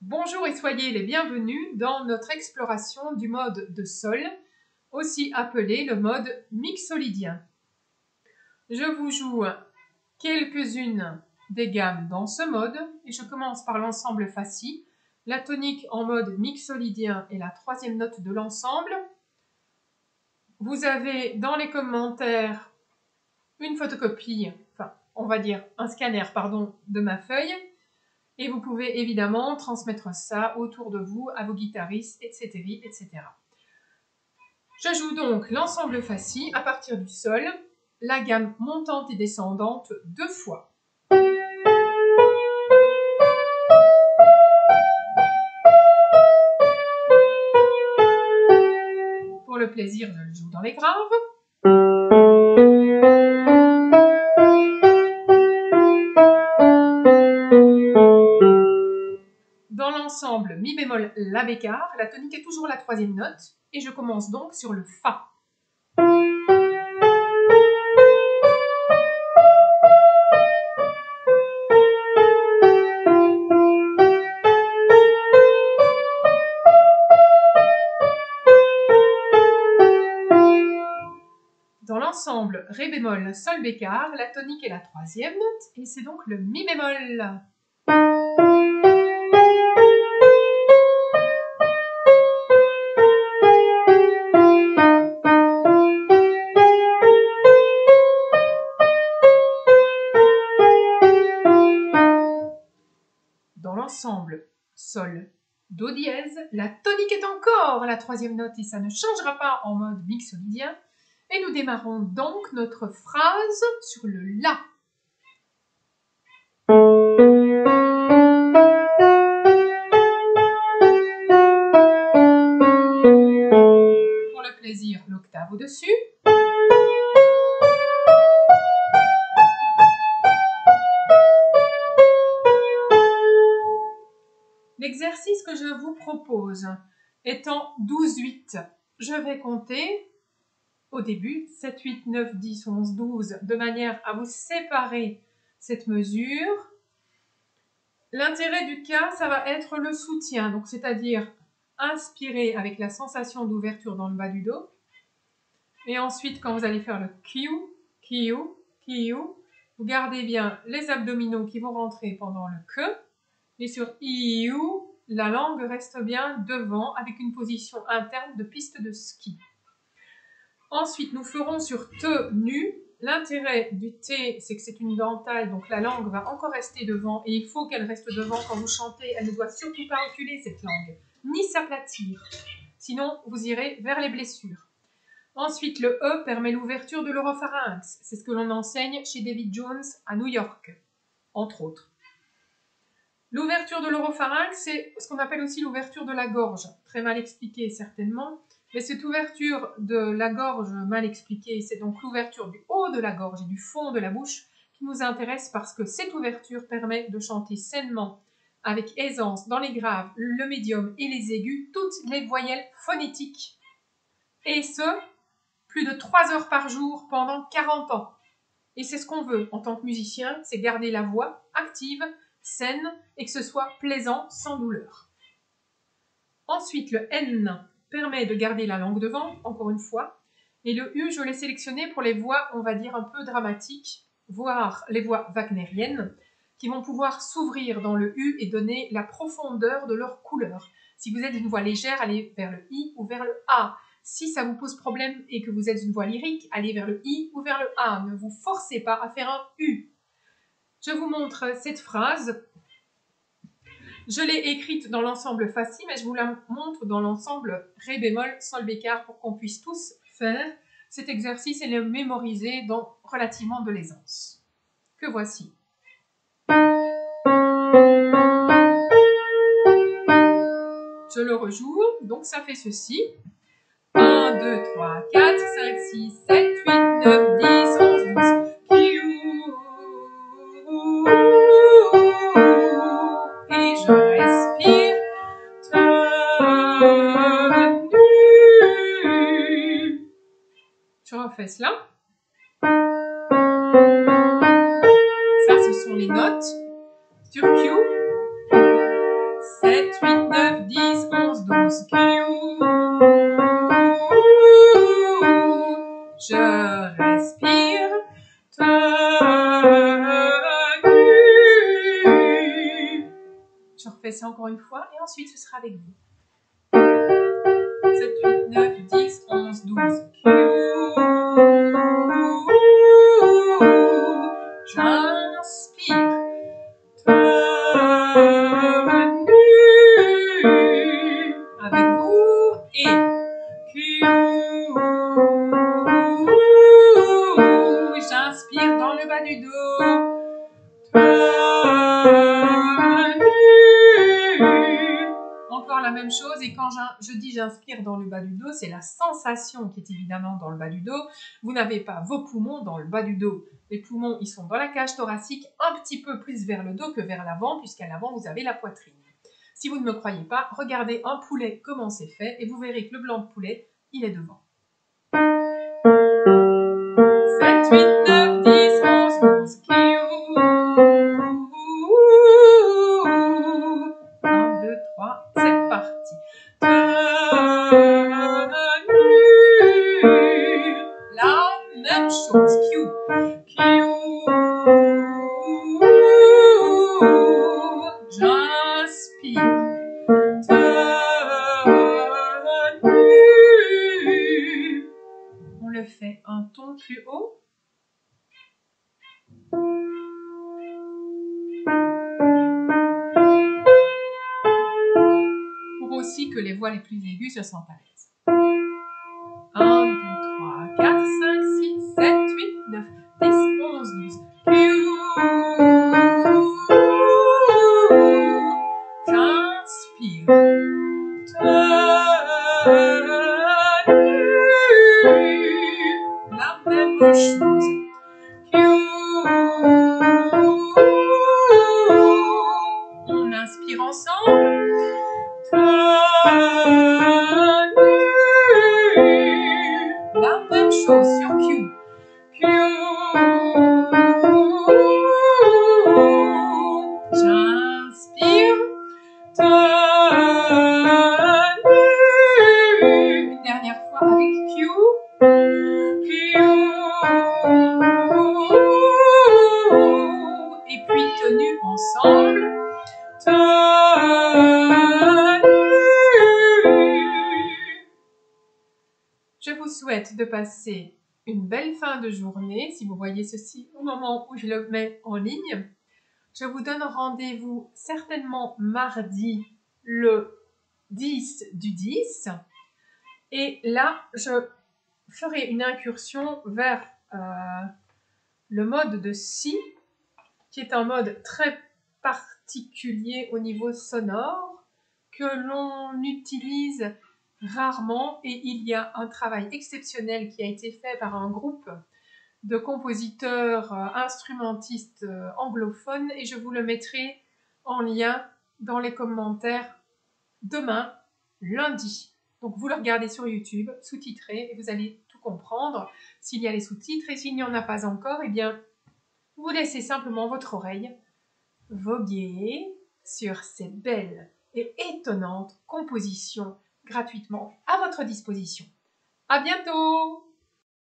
Bonjour et soyez les bienvenus dans notre exploration du mode de sol, aussi appelé le mode mixolydien. Je vous joue quelques-unes des gammes dans ce mode et je commence par l'ensemble Fa-Si. La tonique en mode mixolydien est la troisième note de l'ensemble. Vous avez dans les commentaires une photocopie, enfin on va dire un scanner pardon, de ma feuille. Et vous pouvez évidemment transmettre ça autour de vous, à vos guitaristes, etc. etc. Je joue donc l'ensemble Fa-Si à partir du sol, la gamme montante et descendante 2 fois. Pour le plaisir, je le joue dans les graves. Dans l'ensemble Mi bémol La bécare, la tonique est toujours la troisième note et je commence donc sur le Fa. Dans l'ensemble Ré bémol Sol bécare, la tonique est la troisième note et c'est donc le Mi bémol. Dans l'ensemble Sol, Do dièse, la tonique est encore la troisième note et ça ne changera pas en mode mixolydien. Et nous démarrons donc notre phrase sur le La. Pour le plaisir, l'octave au-dessus. L'exercice que je vous propose étant 12-8, je vais compter au début 7, 8, 9, 10, 11, 12 de manière à vous séparer cette mesure. L'intérêt du cas, ça va être le soutien, donc c'est-à-dire inspirer avec la sensation d'ouverture dans le bas du dos. Et ensuite, quand vous allez faire le kiou, kiou, kiou, vous gardez bien les abdominaux qui vont rentrer pendant le que. Et sur iou, la langue reste bien devant avec une position interne de piste de ski. Ensuite, nous ferons sur te nu. L'intérêt du T, c'est que c'est une dentale, donc la langue va encore rester devant et il faut qu'elle reste devant quand vous chantez. Elle ne doit surtout pas reculer cette langue, ni s'aplatir. Sinon, vous irez vers les blessures. Ensuite, le E permet l'ouverture de l'oropharynx. C'est ce que l'on enseigne chez David Jones à New York, entre autres. L'ouverture de l'oropharynx, c'est ce qu'on appelle aussi l'ouverture de la gorge. Très mal expliqué certainement, mais cette ouverture de la gorge mal expliquée, c'est donc l'ouverture du haut de la gorge et du fond de la bouche qui nous intéresse parce que cette ouverture permet de chanter sainement, avec aisance, dans les graves, le médium et les aigus, toutes les voyelles phonétiques. Et ce, plus de 3 heures par jour pendant 40 ans. Et c'est ce qu'on veut en tant que musicien, c'est garder la voix active, saine et que ce soit plaisant sans douleur. Ensuite, le N permet de garder la langue devant, encore une fois. Et le U, je l'ai sélectionné pour les voix, on va dire, un peu dramatiques, voire les voix wagnériennes, qui vont pouvoir s'ouvrir dans le U et donner la profondeur de leur couleur. Si vous êtes une voix légère, allez vers le I ou vers le A. Si ça vous pose problème et que vous êtes une voix lyrique, allez vers le I ou vers le A. Ne vous forcez pas à faire un U. Je vous montre cette phrase. Je l'ai écrite dans l'ensemble Fa-Si, mais je vous la montre dans l'ensemble Ré bémol Sol bécare pour qu'on puisse tous faire cet exercice et le mémoriser dans relativement de l'aisance. Que voici. Je le rejoue, donc ça fait ceci. 1, 2, 3, 4, 5, 6, 7, 8, 9, 10, 11, 12. Et je respire. Je refais cela. Ça, ce sont les notes sur Q. 7, 8, 9, 10, 11, 12. Je respire. Je refais ça encore une fois et ensuite ce sera avec vous. 7, 8, 9, 10, 11, 12. J'inspire. Avec vous et j'inspire dans le bas du dos. Encore la même chose, et quand je dis j'inspire dans le bas du dos, c'est la sensation qui est évidemment dans le bas du dos. Vous n'avez pas vos poumons dans le bas du dos. Les poumons, ils sont dans la cage thoracique, un petit peu plus vers le dos que vers l'avant, puisqu'à l'avant, vous avez la poitrine. Si vous ne me croyez pas, regardez un poulet comment c'est fait, et vous verrez que le blanc de poulet, il est devant. 7, 8, 9, 10, 11, 12. 1, 2, 3, c'est parti. La même chose. Q. J'inspire. On le fait un ton plus haut. Pour aussi que les voix les plus aiguës se sentent à l'aise. 1, 2, 3, 4, 5, 6, 7, 8, 9, 10, 11, 12. J'inspire. La même chose. On inspire ensemble. La même chose sur Q. J'inspire. Une dernière fois avec Q. Et puis tenue ensemble. Je vous souhaite de passer une belle fin de journée, si vous voyez ceci au moment où je le mets en ligne. Je vous donne rendez-vous certainement mardi le 10 du 10. Et là, je ferai une incursion vers le mode de Si, qui est un mode très particulier au niveau sonore, que l'on utilise rarement, et il y a un travail exceptionnel qui a été fait par un groupe de compositeurs instrumentistes anglophones, et je vous le mettrai en lien dans les commentaires demain, lundi. Donc vous le regardez sur YouTube, sous-titré, et vous allez tout comprendre s'il y a les sous-titres, et s'il n'y en a pas encore, eh bien, vous laissez simplement votre oreille voguer sur ces belles et étonnantes compositions gratuitement à votre disposition. À bientôt!